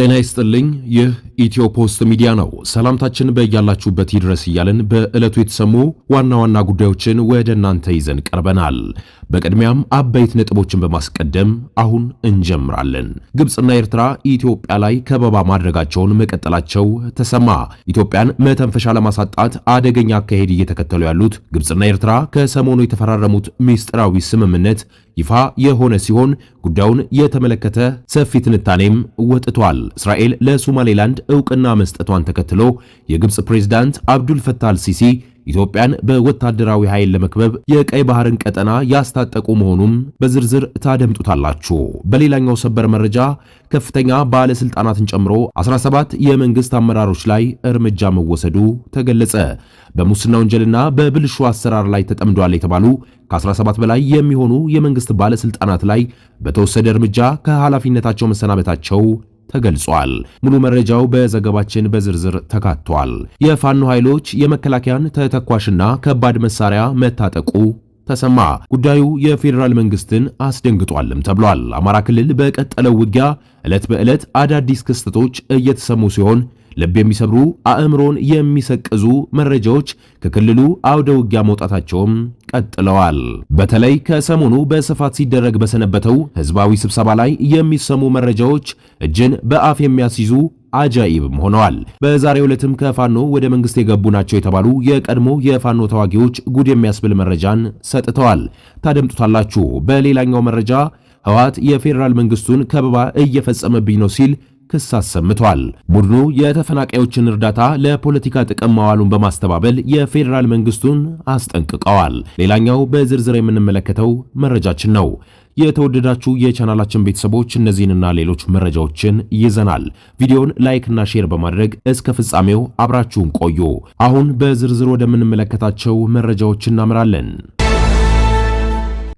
ጤና ይስጥልኝ። ይህ ኢትዮ ፖስት ሚዲያ ነው። ሰላምታችን በያላችሁበት ይድረስ እያልን በዕለቱ የተሰሙ ዋና ዋና ጉዳዮችን ወደ እናንተ ይዘን ቀርበናል። በቅድሚያም አበይት ነጥቦችን በማስቀደም አሁን እንጀምራለን። ግብጽና ኤርትራ ኢትዮጵያ ላይ ከበባ ማድረጋቸውን መቀጠላቸው ተሰማ። ኢትዮጵያን መተንፈሻ ለማሳጣት አደገኛ አካሄድ እየተከተሉ ያሉት ግብጽና ኤርትራ ከሰሞኑ የተፈራረሙት ሚስጥራዊ ስምምነት ይፋ የሆነ ሲሆን ጉዳዩን የተመለከተ ሰፊ ትንታኔም ወጥቷል። እስራኤል ለሶማሌላንድ ዕውቅና መስጠቷን ተከትሎ የግብጽ ፕሬዝዳንት አብዱል ፈታህ አልሲሲ ኢትዮጵያን በወታደራዊ ኃይል ለመክበብ የቀይ ባህርን ቀጠና ያስታጠቁ መሆኑን በዝርዝር ታደምጡታላችሁ። በሌላኛው ሰበር መረጃ ከፍተኛ ባለስልጣናትን ጨምሮ 17 የመንግስት አመራሮች ላይ እርምጃ መወሰዱ ተገለጸ። በሙስና ወንጀልና በብልሹ አሰራር ላይ ተጠምደዋል የተባሉ ከ17 በላይ የሚሆኑ የመንግስት ባለስልጣናት ላይ በተወሰደ እርምጃ ከኃላፊነታቸው መሰናበታቸው ተገልጿል። ሙሉ መረጃው በዘገባችን በዝርዝር ተካቷል። የፋኖ ኃይሎች የመከላከያን ተተኳሽና ከባድ መሳሪያ መታጠቁ ተሰማ። ጉዳዩ የፌዴራል መንግስትን አስደንግጧልም ተብሏል። አማራ ክልል በቀጠለው ውጊያ ዕለት በዕለት አዳዲስ ክስተቶች እየተሰሙ ሲሆን ልብ የሚሰብሩ አእምሮን የሚሰቅዙ መረጃዎች ከክልሉ አውደ ውጊያ መውጣታቸውም ቀጥለዋል። በተለይ ከሰሞኑ በስፋት ሲደረግ በሰነበተው ህዝባዊ ስብሰባ ላይ የሚሰሙ መረጃዎች እጅን በአፍ የሚያስይዙ አጃኢብም ሆነዋል። በዛሬው ዕለትም ከፋኖ ወደ መንግስት የገቡ ናቸው የተባሉ የቀድሞ የፋኖ ተዋጊዎች ጉድ የሚያስብል መረጃን ሰጥተዋል። ታደምጡታላችሁ። በሌላኛው መረጃ ህወሓት የፌዴራል መንግስቱን ከበባ እየፈጸመብኝ ነው ሲል ክስ አሰምቷል። ቡድኑ የተፈናቃዮችን እርዳታ ለፖለቲካ ጥቅም ማዋሉን በማስተባበል የፌዴራል መንግስቱን አስጠንቅቀዋል። ሌላኛው በዝርዝር የምንመለከተው መረጃችን ነው። የተወደዳችሁ የቻናላችን ቤተሰቦች እነዚህንና ሌሎች መረጃዎችን ይዘናል። ቪዲዮን ላይክና ሼር በማድረግ እስከ ፍጻሜው አብራችሁን ቆዩ። አሁን በዝርዝር ወደምንመለከታቸው መረጃዎች እናምራለን።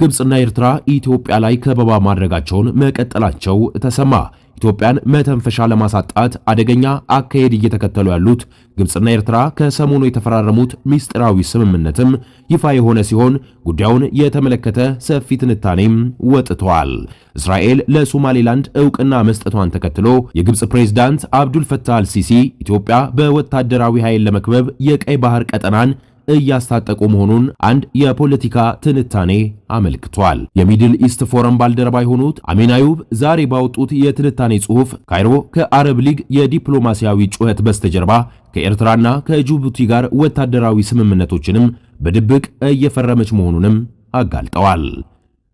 ግብጽና ኤርትራ ኢትዮጵያ ላይ ከበባ ማድረጋቸውን መቀጠላቸው ተሰማ። ኢትዮጵያን መተንፈሻ ለማሳጣት አደገኛ አካሄድ እየተከተሉ ያሉት ግብጽና ኤርትራ ከሰሞኑ የተፈራረሙት ሚስጥራዊ ስምምነትም ይፋ የሆነ ሲሆን ጉዳዩን የተመለከተ ሰፊ ትንታኔም ወጥቷል። እስራኤል ለሶማሌላንድ ዕውቅና መስጠቷን ተከትሎ የግብጽ ፕሬዝዳንት አብዱል ፈታህ አልሲሲ ኢትዮጵያ በወታደራዊ ኃይል ለመክበብ የቀይ ባህር ቀጠናን እያስታጠቁ መሆኑን አንድ የፖለቲካ ትንታኔ አመልክቷል። የሚድል ኢስት ፎረም ባልደረባ የሆኑት አሚን አዩብ ዛሬ ባወጡት የትንታኔ ጽሑፍ ካይሮ ከአረብ ሊግ የዲፕሎማሲያዊ ጩኸት በስተጀርባ ከኤርትራና ከጅቡቲ ጋር ወታደራዊ ስምምነቶችንም በድብቅ እየፈረመች መሆኑንም አጋልጠዋል።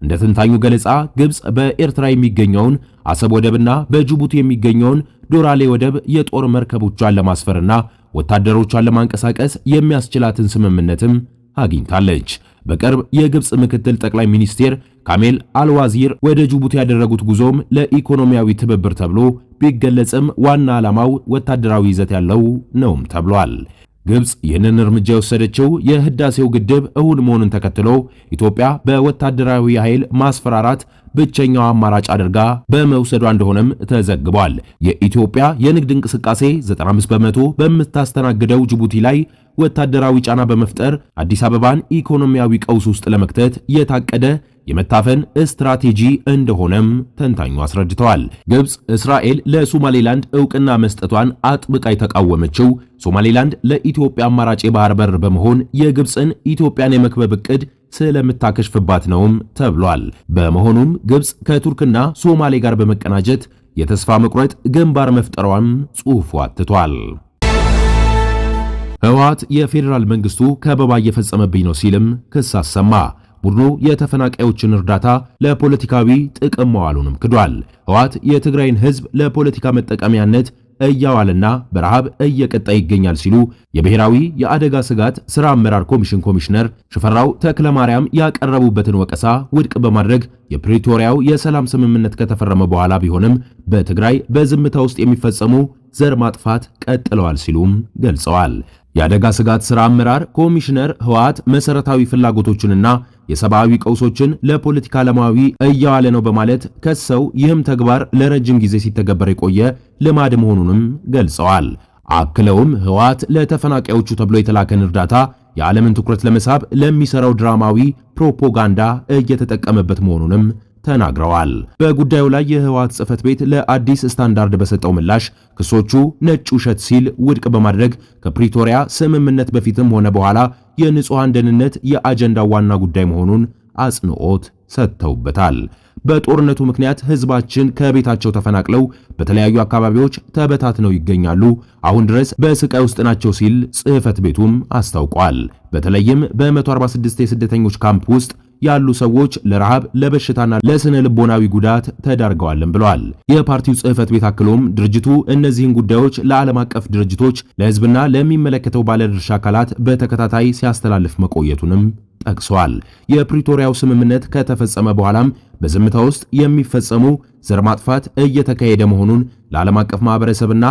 እንደ ትንታኙ ገለጻ ግብጽ በኤርትራ የሚገኘውን አሰብ ወደብና በጅቡቲ የሚገኘውን ዶራሌ ወደብ የጦር መርከቦቿን ለማስፈርና ወታደሮቿን ለማንቀሳቀስ የሚያስችላትን ስምምነትም አግኝታለች። በቅርብ የግብጽ ምክትል ጠቅላይ ሚኒስቴር ካሜል አልዋዚር ወደ ጅቡቲ ያደረጉት ጉዞም ለኢኮኖሚያዊ ትብብር ተብሎ ቢገለጽም ዋና ዓላማው ወታደራዊ ይዘት ያለው ነውም ተብሏል። ግብጽ ይህንን እርምጃ የወሰደችው የህዳሴው ግድብ እውን መሆኑን ተከትሎ ኢትዮጵያ በወታደራዊ ኃይል ማስፈራራት ብቸኛው አማራጭ አድርጋ በመውሰዷ እንደሆነም ተዘግቧል። የኢትዮጵያ የንግድ እንቅስቃሴ 95 በመቶ በምታስተናግደው ጅቡቲ ላይ ወታደራዊ ጫና በመፍጠር አዲስ አበባን ኢኮኖሚያዊ ቀውስ ውስጥ ለመክተት የታቀደ የመታፈን ስትራቴጂ እንደሆነም ተንታኙ አስረድተዋል። ግብጽ እስራኤል ለሶማሌላንድ ዕውቅና መስጠቷን አጥብቃ የተቃወመችው ሶማሌላንድ ለኢትዮጵያ አማራጭ የባህር በር በመሆን የግብጽን ኢትዮጵያን የመክበብ ዕቅድ ስለምታከሽፍባት ነውም ተብሏል። በመሆኑም ግብጽ ከቱርክና ሶማሌ ጋር በመቀናጀት የተስፋ መቁረጥ ግንባር መፍጠሯም ጽሑፉ አትቷል። ህወሓት የፌዴራል መንግስቱ ከበባ እየፈጸመብኝ ነው ሲልም ክስ አሰማ። ቡድኑ የተፈናቃዮችን እርዳታ ለፖለቲካዊ ጥቅም መዋሉንም ክዷል። ህወሓት የትግራይን ህዝብ ለፖለቲካ መጠቀሚያነት እያዋለና በረሃብ እየቀጣ ይገኛል ሲሉ የብሔራዊ የአደጋ ስጋት ሥራ አመራር ኮሚሽን ኮሚሽነር ሽፈራው ተክለማርያም ያቀረቡበትን ወቀሳ ውድቅ በማድረግ የፕሪቶሪያው የሰላም ስምምነት ከተፈረመ በኋላ ቢሆንም በትግራይ በዝምታ ውስጥ የሚፈጸሙ ዘር ማጥፋት ቀጥለዋል ሲሉም ገልጸዋል። የአደጋ ስጋት ሥራ አመራር ኮሚሽነር ህወሓት መሰረታዊ ፍላጎቶችንና የሰብአዊ ቀውሶችን ለፖለቲካ ዓላማዊ እያዋለ ነው በማለት ከሰው ይህም ተግባር ለረጅም ጊዜ ሲተገበር የቆየ ልማድ መሆኑንም ገልጸዋል። አክለውም ህወሓት ለተፈናቃዮቹ ተብሎ የተላከን እርዳታ የዓለምን ትኩረት ለመሳብ ለሚሰራው ድራማዊ ፕሮፓጋንዳ እየተጠቀመበት መሆኑንም ተናግረዋል። በጉዳዩ ላይ የህወሓት ጽሕፈት ቤት ለአዲስ ስታንዳርድ በሰጠው ምላሽ ክሶቹ ነጭ ውሸት ሲል ውድቅ በማድረግ ከፕሪቶሪያ ስምምነት በፊትም ሆነ በኋላ የንጹሃን ደህንነት የአጀንዳው ዋና ጉዳይ መሆኑን አጽንዖት ሰጥተውበታል። በጦርነቱ ምክንያት ህዝባችን ከቤታቸው ተፈናቅለው በተለያዩ አካባቢዎች ተበታትነው ይገኛሉ። አሁን ድረስ በስቃይ ውስጥ ናቸው ሲል ጽሕፈት ቤቱም አስታውቋል። በተለይም በ146 የስደተኞች ካምፕ ውስጥ ያሉ ሰዎች ለረሃብ ለበሽታና ለስነ ልቦናዊ ጉዳት ተዳርገዋልም ብለዋል። የፓርቲው ጽሕፈት ቤት አክሎም ድርጅቱ እነዚህን ጉዳዮች ለዓለም አቀፍ ድርጅቶች ለህዝብና ለሚመለከተው ባለድርሻ አካላት በተከታታይ ሲያስተላልፍ መቆየቱንም ጠቅሷል። የፕሪቶሪያው ስምምነት ከተፈጸመ በኋላም በዝምታ ውስጥ የሚፈጸሙ ዘር ማጥፋት እየተካሄደ መሆኑን ለዓለም አቀፍ ማህበረሰብና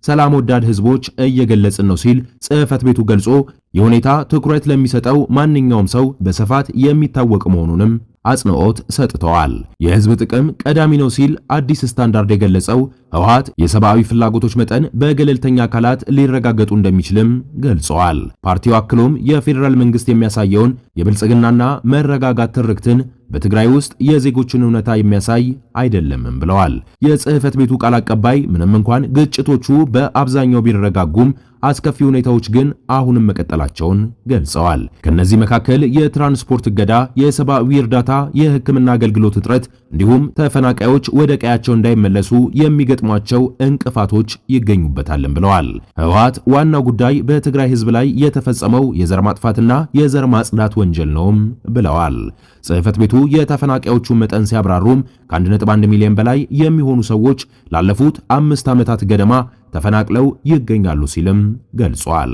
ሰላም ወዳድ ህዝቦች እየገለጽን ነው ሲል ጽሕፈት ቤቱ ገልጾ የሁኔታ ትኩረት ለሚሰጠው ማንኛውም ሰው በስፋት የሚታወቅ መሆኑንም አጽንዖት ሰጥተዋል። የህዝብ ጥቅም ቀዳሚ ነው ሲል አዲስ ስታንዳርድ የገለጸው ህወሓት የሰብአዊ ፍላጎቶች መጠን በገለልተኛ አካላት ሊረጋገጡ እንደሚችልም ገልጸዋል። ፓርቲው አክሎም የፌዴራል መንግስት የሚያሳየውን የብልጽግናና መረጋጋት ትርክትን በትግራይ ውስጥ የዜጎችን እውነታ የሚያሳይ አይደለምም ብለዋል። የጽሕፈት ቤቱ ቃል አቀባይ ምንም እንኳን ግጭቶቹ በአብዛኛው ቢረጋጉም አስከፊ ሁኔታዎች ግን አሁንም መቀጠላቸውን ገልጸዋል። ከነዚህ መካከል የትራንስፖርት እገዳ፣ የሰብአዊ እርዳታ፣ የሕክምና አገልግሎት እጥረት እንዲሁም ተፈናቃዮች ወደ ቀያቸው እንዳይመለሱ የሚገጥሟቸው እንቅፋቶች ይገኙበታልም ብለዋል። ህወሓት ዋናው ጉዳይ በትግራይ ህዝብ ላይ የተፈጸመው የዘር ማጥፋትና የዘር ማጽዳት ወንጀል ነውም ብለዋል። ጽሕፈት ቤቱ የተፈናቃዮቹን መጠን ሲያብራሩም ከ1.1 ሚሊዮን በላይ የሚሆኑ ሰዎች ላለፉት 5 ዓመታት ገደማ ተፈናቅለው ይገኛሉ ሲልም ገልጿል።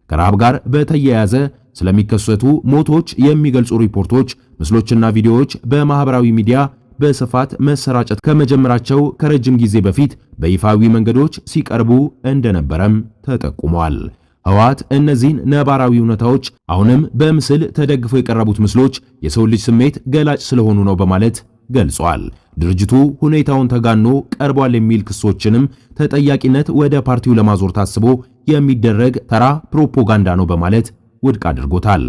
ከረሃብ ጋር በተያያዘ ስለሚከሰቱ ሞቶች የሚገልጹ ሪፖርቶች፣ ምስሎችና ቪዲዮዎች በማህበራዊ ሚዲያ በስፋት መሰራጨት ከመጀመራቸው ከረጅም ጊዜ በፊት በይፋዊ መንገዶች ሲቀርቡ እንደነበረም ተጠቁሟል። ህወሓት እነዚህን ነባራዊ እውነታዎች አሁንም በምስል ተደግፈው የቀረቡት ምስሎች የሰው ልጅ ስሜት ገላጭ ስለሆኑ ነው በማለት ገልጿል። ድርጅቱ ሁኔታውን ተጋኖ ቀርቧል የሚል ክሶችንም ተጠያቂነት ወደ ፓርቲው ለማዞር ታስቦ የሚደረግ ተራ ፕሮፓጋንዳ ነው በማለት ውድቅ አድርጎታል።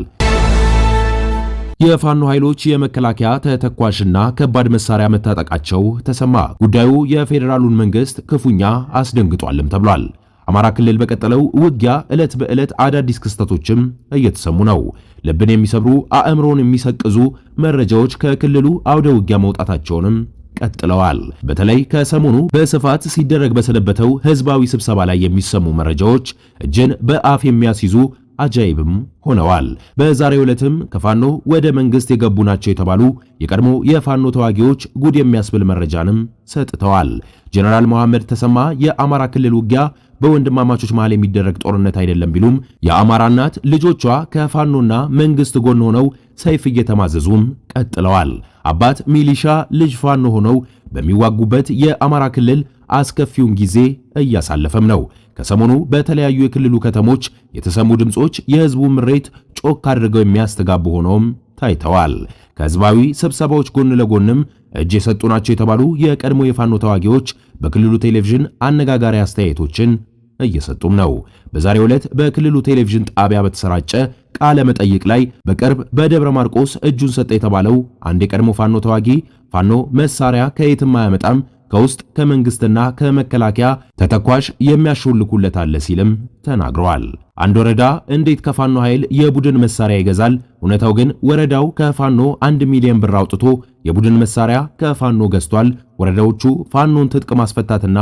የፋኖ ኃይሎች የመከላከያ ተተኳሽና ከባድ መሳሪያ መታጠቃቸው ተሰማ። ጉዳዩ የፌዴራሉን መንግስት ክፉኛ አስደንግጧልም ተብሏል። አማራ ክልል በቀጠለው ውጊያ ዕለት በዕለት አዳዲስ ክስተቶችም እየተሰሙ ነው። ልብን የሚሰብሩ አእምሮን የሚሰቅዙ መረጃዎች ከክልሉ አውደ ውጊያ መውጣታቸውንም ቀጥለዋል። በተለይ ከሰሞኑ በስፋት ሲደረግ በሰነበተው ህዝባዊ ስብሰባ ላይ የሚሰሙ መረጃዎች እጅን በአፍ የሚያስይዙ አጃይብም ሆነዋል። በዛሬው ዕለትም ከፋኖ ወደ መንግስት የገቡ ናቸው የተባሉ የቀድሞ የፋኖ ተዋጊዎች ጉድ የሚያስብል መረጃንም ሰጥተዋል። ጀነራል መሐመድ ተሰማ የአማራ ክልል ውጊያ በወንድማማቾች መሃል የሚደረግ ጦርነት አይደለም ቢሉም የአማራ እናት ልጆቿ ከፋኖና መንግስት ጎን ሆነው ሰይፍ እየተማዘዙም ቀጥለዋል። አባት ሚሊሻ ልጅ ፋኖ ሆነው በሚዋጉበት የአማራ ክልል አስከፊውን ጊዜ እያሳለፈም ነው። ከሰሞኑ በተለያዩ የክልሉ ከተሞች የተሰሙ ድምጾች የህዝቡ ምሬት ጮክ አድርገው የሚያስተጋቡ ሆነውም ታይተዋል። ከህዝባዊ ስብሰባዎች ጎን ለጎንም እጅ የሰጡ ናቸው የተባሉ የቀድሞ የፋኖ ተዋጊዎች በክልሉ ቴሌቪዥን አነጋጋሪ አስተያየቶችን እየሰጡም ነው። በዛሬው ዕለት በክልሉ ቴሌቪዥን ጣቢያ በተሰራጨ ቃለ መጠይቅ ላይ በቅርብ በደብረ ማርቆስ እጁን ሰጠ የተባለው አንድ የቀድሞ ፋኖ ተዋጊ ፋኖ መሳሪያ ከየትም አያመጣም፣ ከውስጥ ከመንግስትና ከመከላከያ ተተኳሽ የሚያሾልኩለት አለ ሲልም ተናግረዋል። አንድ ወረዳ እንዴት ከፋኖ ኃይል የቡድን መሳሪያ ይገዛል? እውነታው ግን ወረዳው ከፋኖ 1 ሚሊዮን ብር አውጥቶ የቡድን መሳሪያ ከፋኖ ገዝቷል። ወረዳዎቹ ፋኖን ትጥቅ ማስፈታትና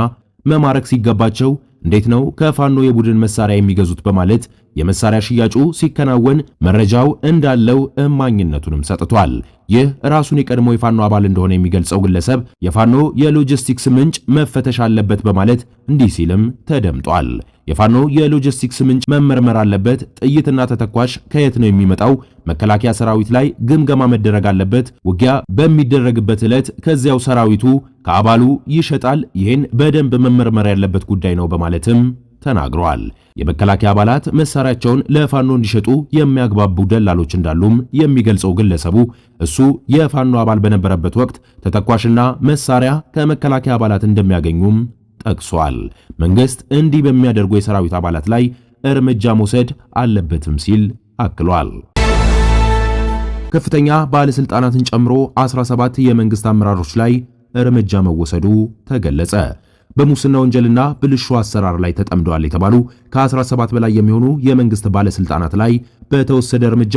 መማረክ ሲገባቸው እንዴት ነው ከፋኖ የቡድን መሳሪያ የሚገዙት? በማለት የመሳሪያ ሽያጩ ሲከናወን መረጃው እንዳለው እማኝነቱንም ሰጥቷል። ይህ ራሱን የቀድሞ የፋኖ አባል እንደሆነ የሚገልጸው ግለሰብ የፋኖ የሎጂስቲክስ ምንጭ መፈተሽ አለበት በማለት እንዲህ ሲልም ተደምጧል። የፋኖ የሎጂስቲክስ ምንጭ መመርመር አለበት። ጥይትና ተተኳሽ ከየት ነው የሚመጣው? መከላከያ ሰራዊት ላይ ግምገማ መደረግ አለበት። ውጊያ በሚደረግበት ዕለት ከዚያው ሰራዊቱ ከአባሉ ይሸጣል። ይህን በደንብ መመርመር ያለበት ጉዳይ ነው በማለትም ተናግረዋል። የመከላከያ አባላት መሳሪያቸውን ለፋኖ እንዲሸጡ የሚያግባቡ ደላሎች እንዳሉም የሚገልጸው ግለሰቡ እሱ የፋኖ አባል በነበረበት ወቅት ተተኳሽና መሳሪያ ከመከላከያ አባላት እንደሚያገኙም ጠቅሷል። መንግስት እንዲህ በሚያደርጉ የሰራዊት አባላት ላይ እርምጃ መውሰድ አለበትም ሲል አክሏል። ከፍተኛ ባለስልጣናትን ጨምሮ 17 የመንግስት አመራሮች ላይ እርምጃ መወሰዱ ተገለጸ። በሙስና ወንጀልና ብልሹ አሰራር ላይ ተጠምደዋል የተባሉ ከ17 በላይ የሚሆኑ የመንግስት ባለስልጣናት ላይ በተወሰደ እርምጃ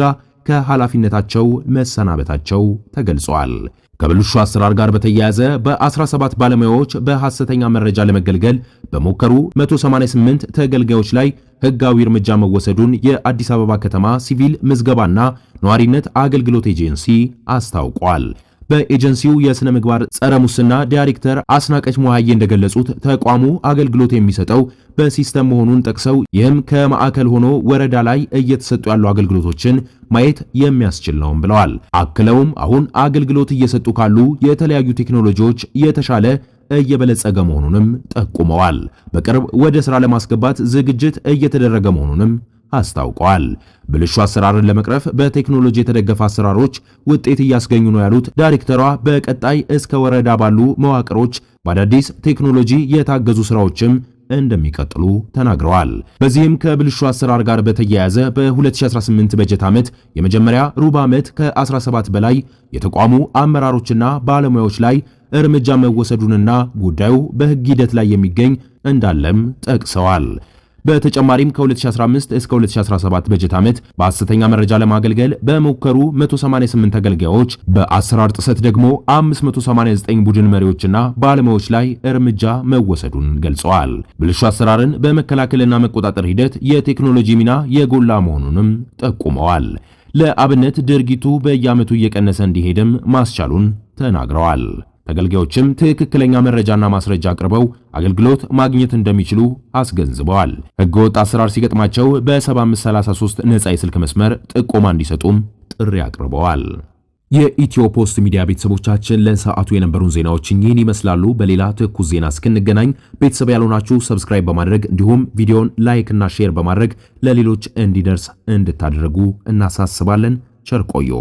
ከኃላፊነታቸው መሰናበታቸው ተገልጿል። ከብልሹ አሰራር ጋር በተያያዘ በ17 ባለሙያዎች በሐሰተኛ መረጃ ለመገልገል በሞከሩ 188 ተገልጋዮች ላይ ሕጋዊ እርምጃ መወሰዱን የአዲስ አበባ ከተማ ሲቪል ምዝገባና ነዋሪነት አገልግሎት ኤጀንሲ አስታውቋል። በኤጀንሲው የሥነ ምግባር ጸረ ሙስና ዳይሬክተር አስናቀች ሞሃዬ እንደገለጹት ተቋሙ አገልግሎት የሚሰጠው በሲስተም መሆኑን ጠቅሰው ይህም ከማዕከል ሆኖ ወረዳ ላይ እየተሰጡ ያሉ አገልግሎቶችን ማየት የሚያስችል ነው ብለዋል። አክለውም አሁን አገልግሎት እየሰጡ ካሉ የተለያዩ ቴክኖሎጂዎች የተሻለ እየበለጸገ መሆኑንም ጠቁመዋል። በቅርብ ወደ ሥራ ለማስገባት ዝግጅት እየተደረገ መሆኑንም አስታውቀዋል። ብልሹ አሰራርን ለመቅረፍ በቴክኖሎጂ የተደገፈ አሰራሮች ውጤት እያስገኙ ነው ያሉት ዳይሬክተሯ በቀጣይ እስከ ወረዳ ባሉ መዋቅሮች በአዳዲስ ቴክኖሎጂ የታገዙ ስራዎችም እንደሚቀጥሉ ተናግረዋል። በዚህም ከብልሹ አሰራር ጋር በተያያዘ በ2018 በጀት ዓመት የመጀመሪያ ሩብ ዓመት ከ17 በላይ የተቋሙ አመራሮችና ባለሙያዎች ላይ እርምጃ መወሰዱንና ጉዳዩ በሕግ ሂደት ላይ የሚገኝ እንዳለም ጠቅሰዋል። በተጨማሪም ከ2015 እስከ 2017 በጀት ዓመት በሐሰተኛ መረጃ ለማገልገል በሞከሩ 188 ተገልጋዮች በአሰራር ጥሰት ደግሞ 589 ቡድን መሪዎችና ባለሙያዎች ላይ እርምጃ መወሰዱን ገልጸዋል። ብልሹ አሰራርን በመከላከልና መቆጣጠር ሂደት የቴክኖሎጂ ሚና የጎላ መሆኑንም ጠቁመዋል። ለአብነት ድርጊቱ በየዓመቱ እየቀነሰ እንዲሄድም ማስቻሉን ተናግረዋል። ተገልጋዮችም ትክክለኛ መረጃና ማስረጃ አቅርበው አገልግሎት ማግኘት እንደሚችሉ አስገንዝበዋል። ሕገወጥ አሰራር ሲገጥማቸው በ7533 ነፃ የስልክ መስመር ጥቆማ እንዲሰጡም ጥሪ አቅርበዋል። የኢትዮ ፖስት ሚዲያ ቤተሰቦቻችን ለሰዓቱ የነበሩን ዜናዎች ይህን ይመስላሉ። በሌላ ትኩስ ዜና እስክንገናኝ ቤተሰብ ያልሆናችሁ ሰብስክራይብ በማድረግ እንዲሁም ቪዲዮን ላይክ እና ሼር በማድረግ ለሌሎች እንዲደርስ እንድታደርጉ እናሳስባለን። ቸር ቆዩ።